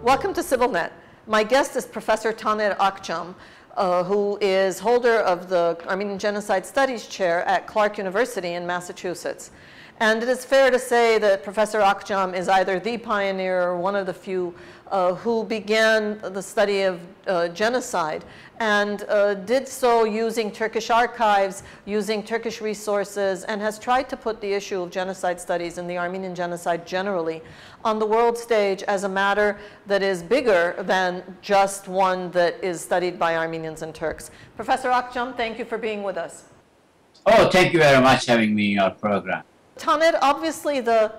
Welcome to CivilNet. My guest is Professor Taner Akçam, who is holder of the Armenian Genocide Studies Chair at Clark University in Massachusetts. And it is fair to say that Professor Akçam is either the pioneer or one of the few who began the study of genocide and did so using Turkish archives, using Turkish resources, and has tried to put the issue of genocide studies and the Armenian genocide generally on the world stage as a matter that is bigger than just one that is studied by Armenians and Turks. Professor Akçam, thank you for being with us. Oh, thank you very much for having me in your program. Taner, obviously the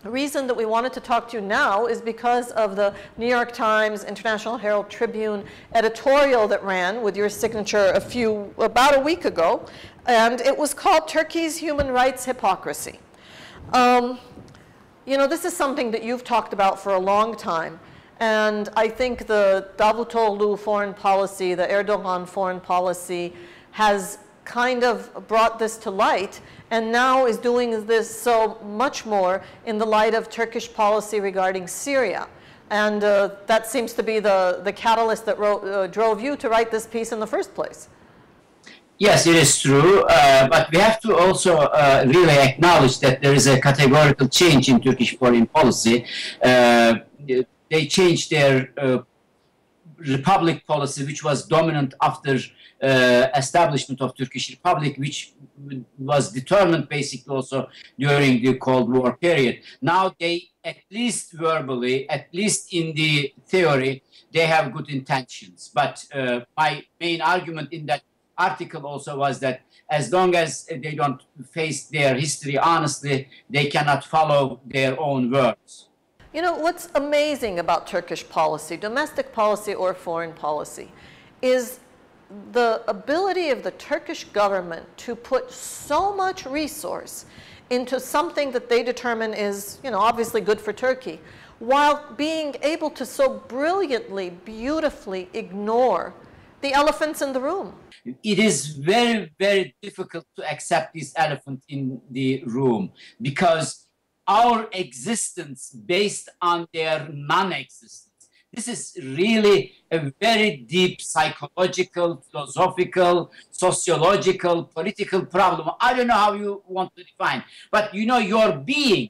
reason that we wanted to talk to you now is because of the New York Times, International Herald Tribune editorial that ran with your signature about a week ago, and it was called Turkey's Human Rights Hypocrisy. You know, this is something that you've talked about for a long time, and I think the Davutoglu foreign policy, the Erdogan foreign policy, has kind of brought this to light, and now is doing this so much more in the light of Turkish policy regarding Syria. And that seems to be the catalyst that drove you to write this piece in the first place. Yes, it is true, but we have to also really acknowledge that there is a categorical change in Turkish foreign policy. They changed their republic policy, which was dominant after establishment of Turkish Republic, which was determined basically also during the Cold War period. Now they, at least verbally, at least in the theory, they have good intentions. But my main argument in that article also was that as long as they don't face their history honestly, they cannot follow their own words. You know, what's amazing about Turkish policy, domestic policy or foreign policy, is the ability of the Turkish government to put so much resource into something that they determine is, you know, obviously good for Turkey, while being able to so brilliantly, beautifully ignore the elephants in the room. It is very, very difficult to accept this elephant in the room because our existence based on their non-existence. This is really a very deep psychological, philosophical, sociological, political problem. I don't know how you want to define, but you know, your being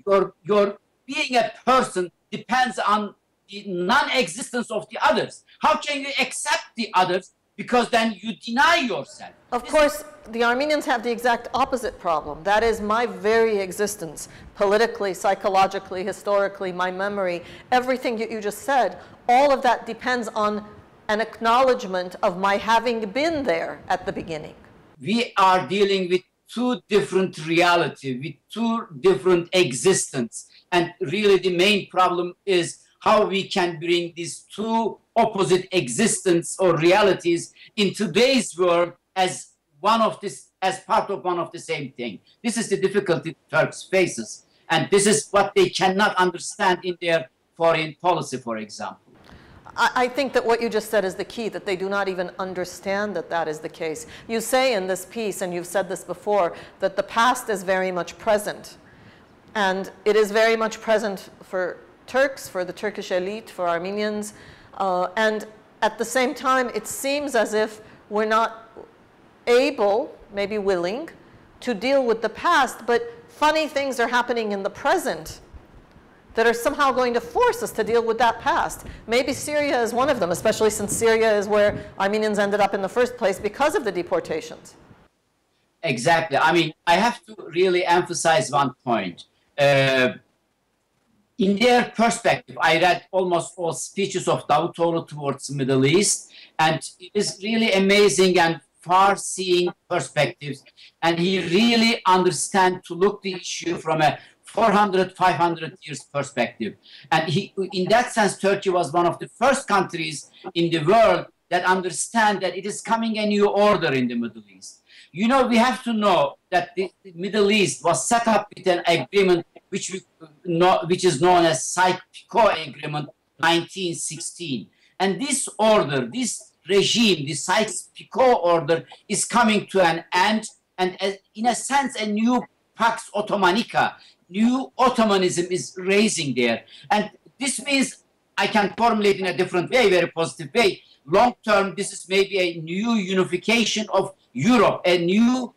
a person depends on the non-existence of the others. How can you accept the others? Because then you deny yourself. Of course, the Armenians have the exact opposite problem. That is my very existence, politically, psychologically, historically, my memory, everything that you just said, all of that depends on an acknowledgement of my having been there at the beginning. We are dealing with two different realities, with two different existences. And really the main problem is how we can bring these two opposite existence or realities in today's world as part of one of the same thing. This is the difficulty Turks faces, and this is what they cannot understand in their foreign policy, for example. I think that what you just said is the key, that they do not even understand that that is the case. You say in this piece, and you've said this before, that the past is very much present, and it is very much present for Turks, for the Turkish elite, for Armenians, and at the same time, it seems as if we're not able, maybe willing, to deal with the past, but funny things are happening in the present that are somehow going to force us to deal with that past. Maybe Syria is one of them, especially since Syria is where Armenians ended up in the first place because of the deportations. Exactly. I mean, I have to really emphasize one point. In their perspective, I read almost all speeches of Davutoglu towards the Middle East, and it is really amazing and far-seeing perspectives. And he really understands to look the issue from a 400, 500 years perspective. And in that sense, Turkey was one of the first countries in the world that understand that it is coming a new order in the Middle East. You know, we have to know that the Middle East was set up with an agreement which is known as Sykes-Picot Agreement 1916. And this order, this regime, the Sykes-Picot order is coming to an end, and in a sense, a new Pax Ottomanica, Neo-Ottomanism is raising there. And this means I can formulate in a different way, very positive way. Long term, this is maybe a new unification of Europe, a new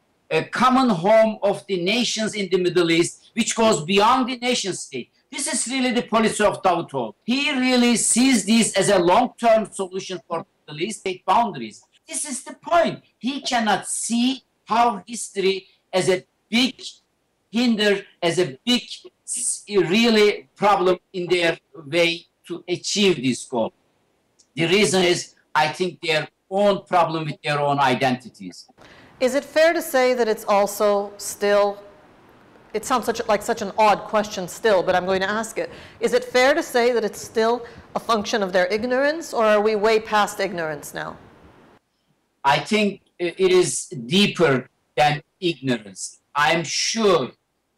common home of the nations in the Middle East, which goes beyond the nation state. This is really the policy of Davutoğlu. He really sees this as a long-term solution for Middle East state boundaries. This is the point. He cannot see how history as a big hinder, as a big really problem in their way to achieve this goal. The reason is, I think, their own problem with their own identities. Is it fair to say that it's also still, it sounds like such an odd question still, but I'm going to ask it. Is it fair to say that it's still a function of their ignorance, or are we way past ignorance now? I think it is deeper than ignorance. I'm sure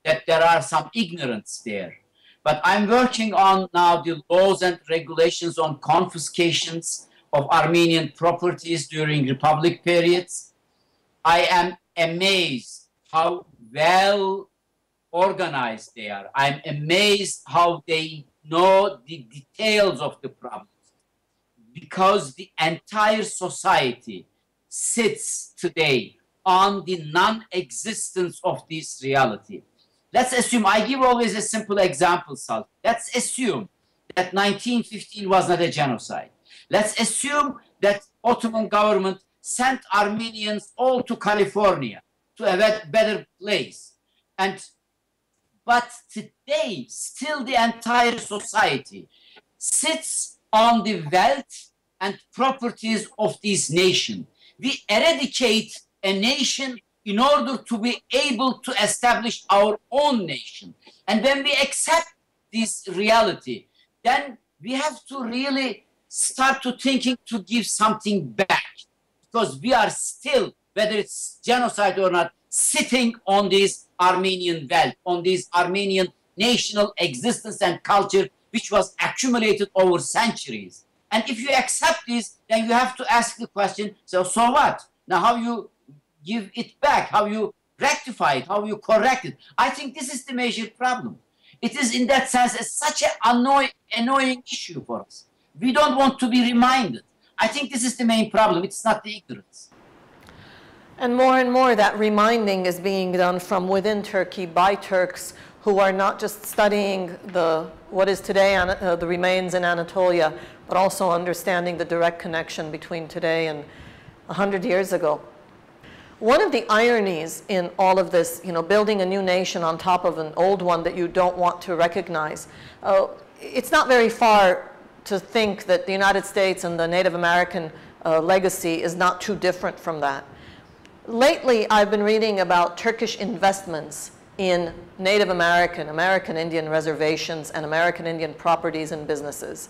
that there are some ignorance there. But I'm working on now the laws and regulations on confiscations of Armenian properties during Republic periods. I am amazed how well organized they are. I'm amazed how they know the details of the problems, because the entire society sits today on the non-existence of this reality. Let's assume, I give always a simple example, Sal. Let's assume that 1915 was not a genocide. Let's assume that Ottoman government sent Armenians all to California to a better place. But today, still the entire society sits on the wealth and properties of this nation. We eradicate a nation in order to be able to establish our own nation. And when we accept this reality, then we have to really start to thinking to give something back. Because we are still, whether it's genocide or not, sitting on this Armenian wealth, on this Armenian national existence and culture, which was accumulated over centuries. And if you accept this, then you have to ask the question, so what? Now how you give it back, how you rectify it, how you correct it? I think this is the major problem. It is in that sense such an annoying issue for us. We don't want to be reminded. I think this is the main problem. It's not the ignorance. And more that reminding is being done from within Turkey by Turks who are not just studying what is today the remains in Anatolia, but also understanding the direct connection between today and 100 years ago. One of the ironies in all of this, building a new nation on top of an old one that you don't want to recognize, it's not very far to think that the United States and the Native American legacy is not too different from that. Lately, I've been reading about Turkish investments in Native American Indian reservations and American Indian properties and businesses.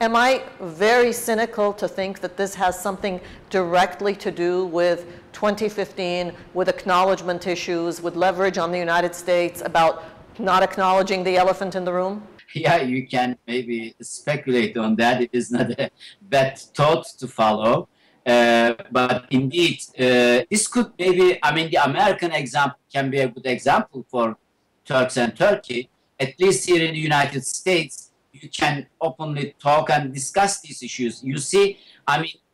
Am I very cynical to think that this has something directly to do with 2015, with acknowledgement issues, with leverage on the United States about not acknowledging the elephant in the room? Yeah, you can maybe speculate on that. It is not a bad thought to follow. But indeed, this could maybe, the American example can be a good example for Turks and Turkey. At least here in the United States, you can openly talk and discuss these issues. You see,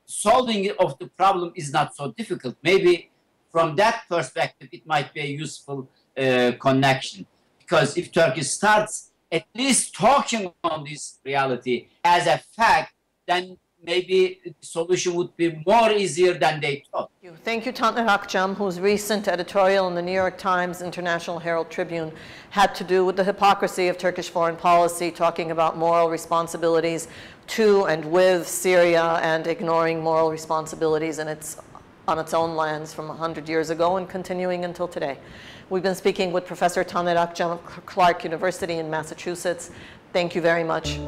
solving of the problem is not so difficult. Maybe from that perspective, it might be a useful connection. Because if Turkey starts at least talking on this reality as a fact, then maybe the solution would be more easier than they thought. Thank you, Taner Akçam, whose recent editorial in the New York Times International Herald Tribune had to do with the hypocrisy of Turkish foreign policy, talking about moral responsibilities to and with Syria and ignoring moral responsibilities on its own lands from 100 years ago and continuing until today. We've been speaking with Professor Taner Akçam of Clark University in Massachusetts. Thank you very much.